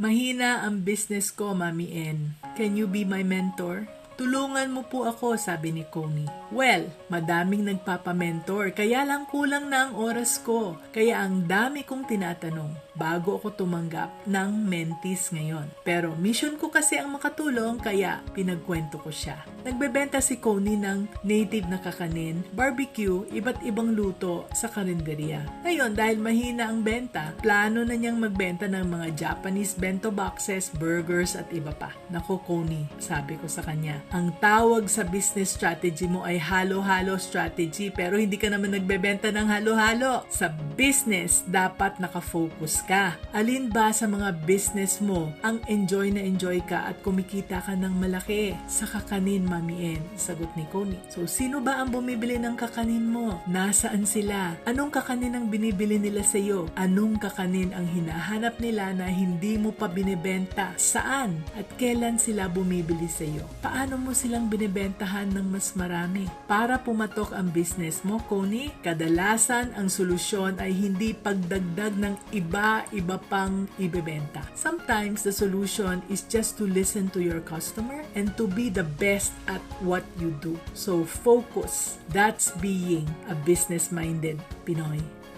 Mahina ang business ko, Mami N. Can you be my mentor? Tulungan mo po ako, sabi ni Connie. Well, madaming nagpapamentor, kaya lang kulang na ang oras ko. Kaya ang dami kong tinatanong bago ako tumanggap ng mentees ngayon. Pero mission ko kasi ang makatulong, kaya pinagkwento ko siya. Nagbebenta si Connie ng native na kakanin, barbecue, iba't ibang luto sa karinderya. Ngayon, dahil mahina ang benta, plano na niyang magbenta ng mga Japanese bento boxes, burgers at iba pa. Naku Connie, sabi ko sa kanya, ang tawag sa business strategy mo ay halo-halo strategy, pero hindi ka naman nagbebenta ng halo-halo. Sa business, dapat nakafocus ka. Alin ba sa mga business mo ang enjoy na enjoy ka at kumikita ka ng malaki? Sa kakanin, Mami N, sagot ni Connie. So, sino ba ang bumibili ng kakanin mo? Nasaan sila? Anong kakanin ang binibili nila sa iyo? Anong kakanin ang hinahanap nila na hindi mo pa binibenta? Saan? At kailan sila bumibili sa iyo? Paano mo silang binibentahan ng mas marami? Para pumatok ang business mo, Connie, kadalasan ang solusyon ay hindi pagdagdag ng iba pang ibebenta. Sometimes the solution is just to listen to your customer and to be the best at what you do. So focus. That's being a business-minded Pinoy.